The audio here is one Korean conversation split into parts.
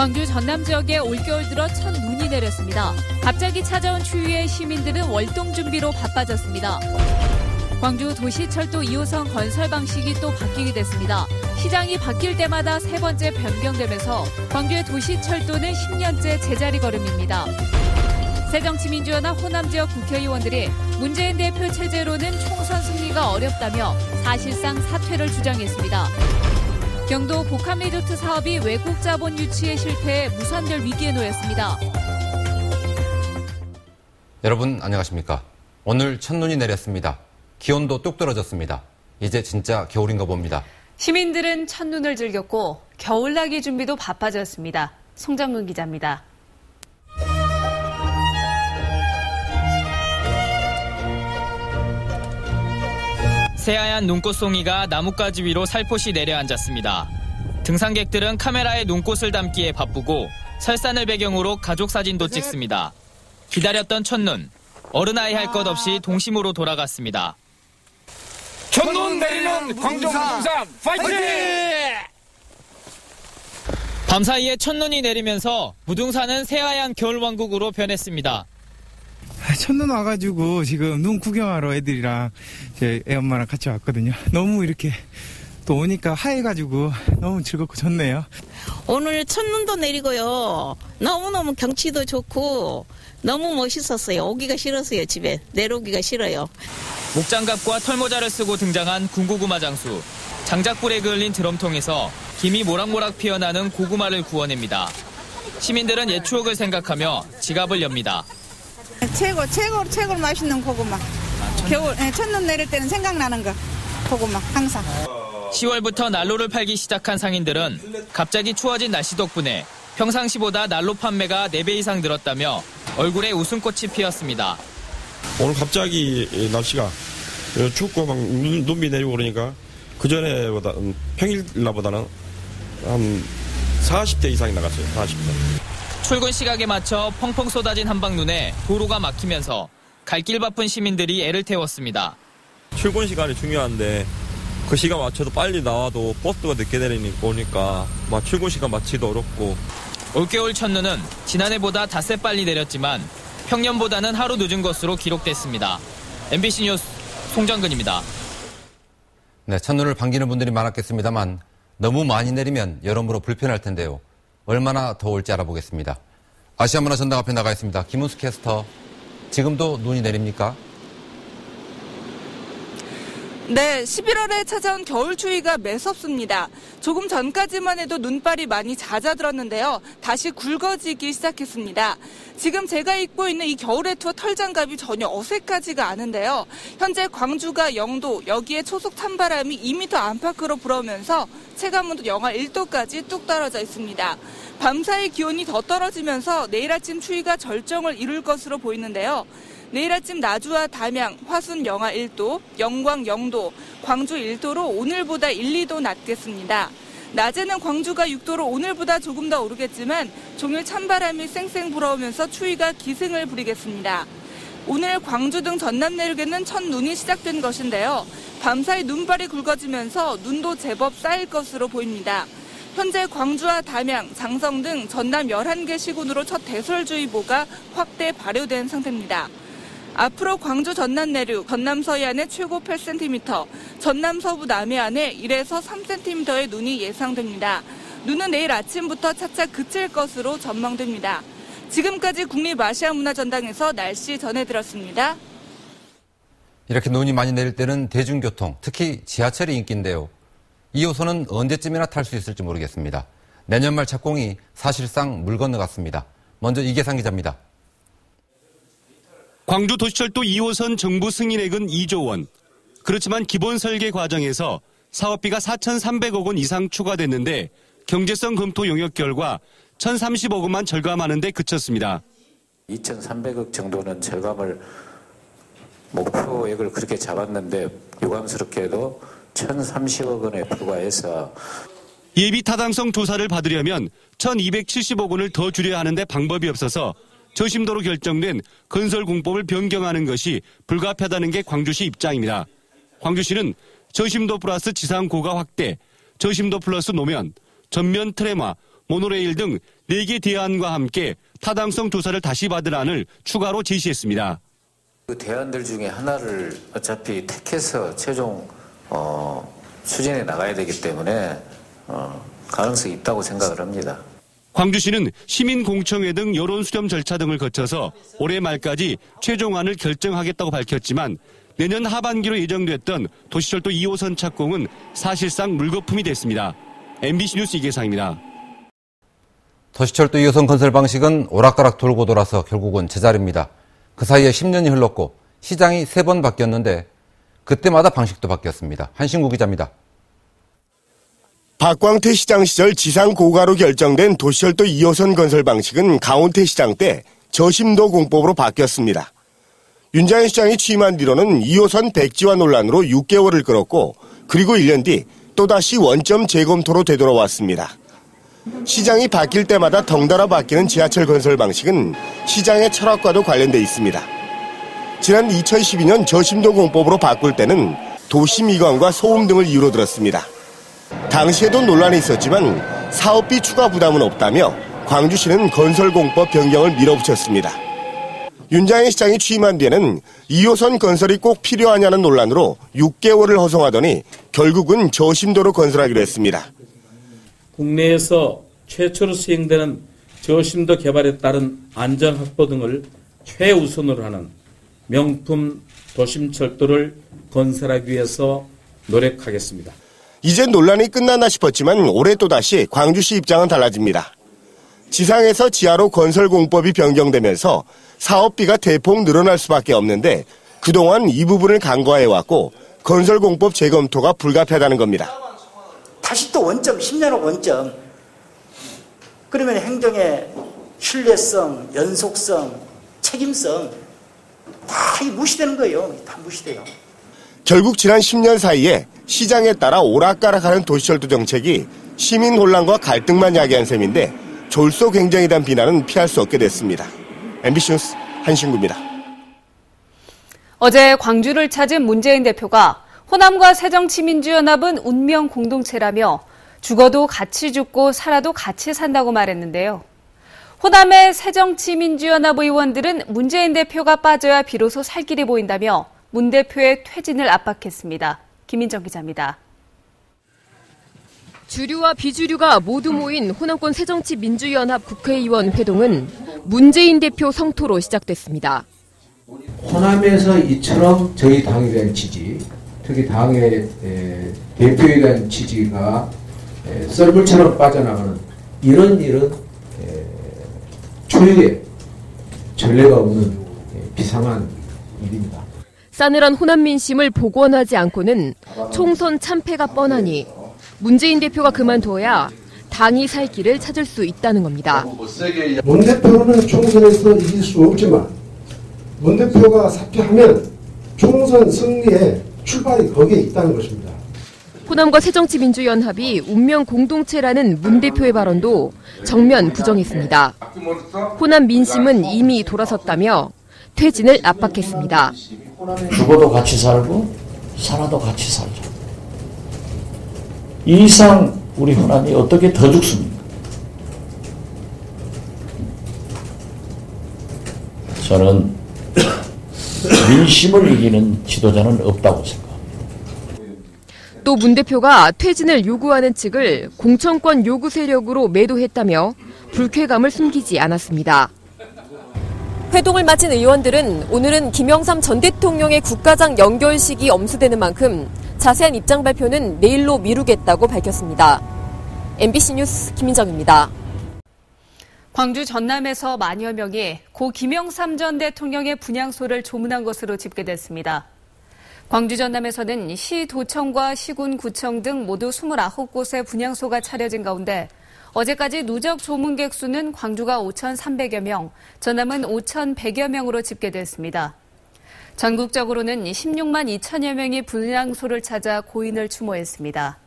광주 전남 지역에 올겨울 들어 첫 눈이 내렸습니다. 갑자기 찾아온 추위에 시민들은 월동 준비로 바빠졌습니다. 광주 도시철도 2호선 건설 방식이 또 바뀌게 됐습니다. 시장이 바뀔 때마다 세 번째 변경되면서 광주의 도시철도는 10년째 제자리 걸음입니다. 새정치민주연합 호남 지역 국회의원들이 문재인 대표 체제로는 총선 승리가 어렵다며 사실상 사퇴를 주장했습니다. 경도 복합리조트 사업이 외국 자본 유치에 실패해 무산될 위기에 놓였습니다. 여러분 안녕하십니까? 오늘 첫눈이 내렸습니다. 기온도 뚝 떨어졌습니다. 이제 진짜 겨울인가 봅니다. 시민들은 첫눈을 즐겼고 겨울나기 준비도 바빠졌습니다. 송정근 기자입니다. 새하얀 눈꽃송이가 나뭇가지 위로 살포시 내려앉았습니다. 등산객들은 카메라에 눈꽃을 담기에 바쁘고 설산을 배경으로 가족 사진도 찍습니다. 기다렸던 첫눈, 어른아이 할 것 없이 동심으로 돌아갔습니다. 첫눈 내리는 광주 무등산 파이팅! 밤사이에 첫눈이 내리면서 무등산은 새하얀 겨울왕국으로 변했습니다. 첫눈 와가지고 지금 눈 구경하러 애들이랑 제 애엄마랑 같이 왔거든요. 너무 이렇게 또 오니까 하얘가지고 너무 즐겁고 좋네요. 오늘 첫눈도 내리고요. 너무너무 경치도 좋고 너무 멋있었어요. 오기가 싫었어요. 집에 내려오기가 싫어요. 목장갑과 털모자를 쓰고 등장한 군고구마 장수. 장작불에 그을린 드럼통에서 김이 모락모락 피어나는 고구마를 구워냅니다. 시민들은 옛 추억을 생각하며 지갑을 엽니다. 최고로 맛있는 고구마. 겨울 첫눈 내릴 때는 생각나는 거. 고구마 항상. 10월부터 난로를 팔기 시작한 상인들은 갑자기 추워진 날씨 덕분에 평상시보다 난로 판매가 4배 이상 늘었다며 얼굴에 웃음꽃이 피었습니다. 오늘 갑자기 날씨가 춥고 막 눈비 내리고 그러니까 그전에보다 평일날보다는 한 40대 이상이 나갔어요. 40대. 출근 시각에 맞춰 펑펑 쏟아진 한방눈에 도로가 막히면서 갈 길 바쁜 시민들이 애를 태웠습니다. 출근 시간이 중요한데 그 시간 맞춰도 빨리 나와도 버스가 늦게 내리니까 막 출근 시간 맞추기도 어렵고. 올겨울 첫눈은 지난해보다 닷새 빨리 내렸지만 평년보다는 하루 늦은 것으로 기록됐습니다. MBC 뉴스 송정근입니다. 네, 첫눈을 반기는 분들이 많았겠습니다만 너무 많이 내리면 여러모로 불편할 텐데요. 얼마나 더 올지 알아보겠습니다. 아시아문화 전당 앞에 나가 있습니다. 김은수 캐스터, 지금도 눈이 내립니까? 네, 11월에 찾아온 겨울 추위가 매섭습니다. 조금 전까지만 해도 눈발이 많이 잦아들었는데요. 다시 굵어지기 시작했습니다. 지금 제가 입고 있는 이 겨울의 투어 털장갑이 전혀 어색하지가 않은데요. 현재 광주가 0도, 여기에 초속 찬바람이 2m 안팎으로 불어오면서 체감온도 영하 1도까지 뚝 떨어져 있습니다. 밤사이 기온이 더 떨어지면서 내일 아침 추위가 절정을 이룰 것으로 보이는데요. 내일 아침 나주와 담양, 화순 영하 1도, 영광 0도, 광주 1도로 오늘보다 1, 2도 낮겠습니다. 낮에는 광주가 6도로 오늘보다 조금 더 오르겠지만 종일 찬바람이 쌩쌩 불어오면서 추위가 기승을 부리겠습니다. 오늘 광주 등 전남 내륙에는 첫눈이 시작된 것인데요. 밤사이 눈발이 굵어지면서 눈도 제법 쌓일 것으로 보입니다. 현재 광주와 담양, 장성 등 전남 11개 시군으로 첫 대설주의보가 확대 발효된 상태입니다. 앞으로 광주 전남 내륙, 전남 서해안에 최고 8cm, 전남 서부 남해안에 1에서 3cm의 눈이 예상됩니다. 눈은 내일 아침부터 차차 그칠 것으로 전망됩니다. 지금까지 국립아시아문화전당에서 날씨 전해드렸습니다. 이렇게 눈이 많이 내릴 때는 대중교통, 특히 지하철이 인기인데요. 2호선은 언제쯤이나 탈 수 있을지 모르겠습니다. 내년 말 착공이 사실상 물 건너갔습니다. 먼저 이계상 기자입니다. 광주 도시철도 2호선 정부 승인액은 2조 원. 그렇지만 기본 설계 과정에서 사업비가 4,300억 원 이상 추가됐는데 경제성 검토 용역 결과 1,030억 원만 절감하는 데 그쳤습니다. 2,300억 정도는 절감을 목표액을 그렇게 잡았는데 유감스럽게도 1,030억 원에 불과해서 예비 타당성 조사를 받으려면 1,270억 원을 더 줄여야 하는데 방법이 없어서 저심도로 결정된 건설 공법을 변경하는 것이 불가피하다는 게 광주시 입장입니다. 광주시는 저심도 플러스 지상 고가 확대, 저심도 플러스 노면, 전면 트레마, 모노레일 등 4개 대안과 함께 타당성 조사를 다시 받을 안을 추가로 제시했습니다. 그 대안들 중에 하나를 어차피 택해서 최종 추진해 나가야 되기 때문에 가능성이 있다고 생각을 합니다. 광주시는 시민공청회 등 여론수렴 절차 등을 거쳐서 올해 말까지 최종안을 결정하겠다고 밝혔지만 내년 하반기로 예정됐던 도시철도 2호선 착공은 사실상 물거품이 됐습니다. MBC 뉴스 이계상입니다. 도시철도 2호선 건설 방식은 오락가락 돌고 돌아서 결국은 제자리입니다. 그 사이에 10년이 흘렀고 시장이 3번 바뀌었는데 그때마다 방식도 바뀌었습니다. 한신구 기자입니다. 박광태 시장 시절 지상 고가로 결정된 도시철도 2호선 건설 방식은 강원태 시장 때 저심도 공법으로 바뀌었습니다. 윤장현 시장이 취임한 뒤로는 2호선 백지화 논란으로 6개월을 끌었고 그리고 1년 뒤 또다시 원점 재검토로 되돌아왔습니다. 시장이 바뀔 때마다 덩달아 바뀌는 지하철 건설 방식은 시장의 철학과도 관련돼 있습니다. 지난 2012년 저심도 공법으로 바꿀 때는 도시 미관과 소음 등을 이유로 들었습니다. 당시에도 논란이 있었지만 사업비 추가 부담은 없다며 광주시는 건설공법 변경을 밀어붙였습니다. 윤장현 시장이 취임한 뒤에는 2호선 건설이 꼭 필요하냐는 논란으로 6개월을 허송하더니 결국은 저심도로 건설하기로 했습니다. 국내에서 최초로 시행되는 저심도 개발에 따른 안전 확보 등을 최우선으로 하는 명품 도심철도를 건설하기 위해서 노력하겠습니다. 이제 논란이 끝났나 싶었지만 올해 또다시 광주시 입장은 달라집니다. 지상에서 지하로 건설 공법이 변경되면서 사업비가 대폭 늘어날 수밖에 없는데 그동안 이 부분을 간과해왔고 건설 공법 재검토가 불가피하다는 겁니다. 다시 또 원점, 10년 후 원점. 그러면 행정의 신뢰성, 연속성, 책임성 다 무시되는 거예요. 다 무시돼요. 결국 지난 10년 사이에 시장에 따라 오락가락하는 도시철도 정책이 시민 혼란과 갈등만 야기한 셈인데 졸속행정에 대한 비난은 피할 수 없게 됐습니다. MBC 뉴스 한신구입니다. 어제 광주를 찾은 문재인 대표가 호남과 새정치민주연합은 운명 공동체라며 죽어도 같이 죽고 살아도 같이 산다고 말했는데요. 호남의 새정치민주연합 의원들은 문재인 대표가 빠져야 비로소 살 길이 보인다며 문 대표의 퇴진을 압박했습니다. 김민정 기자입니다. 주류와 비주류가 모두 모인 호남권 새정치민주연합 국회의원 회동은 문재인 대표 성토로 시작됐습니다. 호남에서 이처럼 저희 당에 대한 지지, 특히 당의 대표에 대한 지지가 썰물처럼 빠져나가는 이런 일은 초유의 전례가 없는 비상한 일입니다. 싸늘한 호남 민심을 복원하지 않고는 총선 참패가 뻔하니 문재인 대표가 그만둬야 당이 살 길을 찾을 수 있다는 겁니다. 문 대표는 총선에서 이길 수 없지만 문 대표가 사퇴하면 총선 승리의 출발이 거기에 있다는 것입니다. 호남과 새정치민주연합이 운명 공동체라는 문 대표의 발언도 정면 부정했습니다. 호남 민심은 이미 돌아섰다며 퇴진을 압박했습니다. 죽어도 같이 살고 살아도 같이 살자. 이 이상 우리 호남이 어떻게 더 죽습니까? 저는 민심을 이기는 지도자는 없다고 생각합니다. 또 문 대표가 퇴진을 요구하는 측을 공천권 요구 세력으로 매도했다며 불쾌감을 숨기지 않았습니다. 회동을 마친 의원들은 오늘은 김영삼 전 대통령의 국가장 연결식이 엄수되는 만큼 자세한 입장 발표는 내일로 미루겠다고 밝혔습니다. MBC 뉴스 김민정입니다. 광주 전남에서 만여 명이 고 김영삼 전 대통령의 분향소를 조문한 것으로 집계됐습니다. 광주 전남에서는 시, 도청과 시군, 구청 등 모두 29곳의 분향소가 차려진 가운데 어제까지 누적 조문객 수는 광주가 5,300여 명, 전남은 5,100여 명으로 집계됐습니다. 전국적으로는 16만 2천여 명이 분향소를 찾아 고인을 추모했습니다.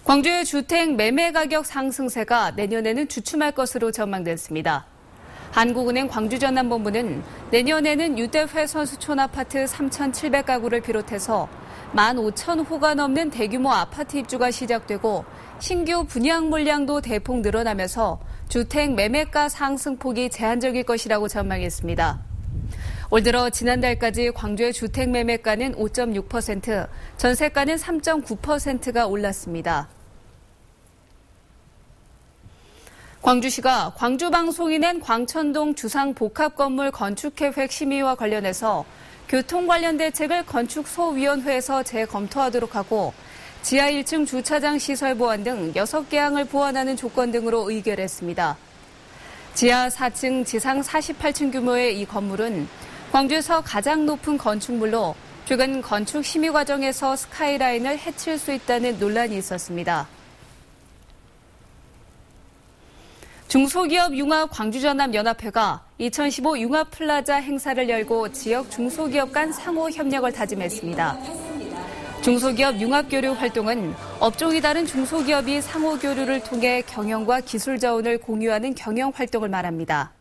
광주의 주택 매매 가격 상승세가 내년에는 주춤할 것으로 전망됐습니다. 한국은행 광주전남본부는 내년에는 유대회 선수촌 아파트 3,700가구를 비롯해서 15,000호가 넘는 대규모 아파트 입주가 시작되고 신규 분양 물량도 대폭 늘어나면서 주택 매매가 상승폭이 제한적일 것이라고 전망했습니다. 올 들어 지난달까지 광주의 주택 매매가는 5.6%, 전세가는 3.9%가 올랐습니다. 광주시가 광주방송이 낸 광천동 주상복합건물 건축계획 심의와 관련해서 교통 관련 대책을 건축소위원회에서 재검토하도록 하고 지하 1층 주차장 시설 보완 등 6개 항을 보완하는 조건 등으로 의결했습니다. 지하 4층, 지상 48층 규모의 이 건물은 광주에서 가장 높은 건축물로 최근 건축 심의 과정에서 스카이라인을 해칠 수 있다는 논란이 있었습니다. 중소기업 융합 광주전남연합회가 2015 융합플라자 행사를 열고 지역 중소기업 간 상호 협력을 다짐했습니다. 중소기업 융합교류 활동은 업종이 다른 중소기업이 상호 교류를 통해 경영과 기술 자원을 공유하는 경영 활동을 말합니다.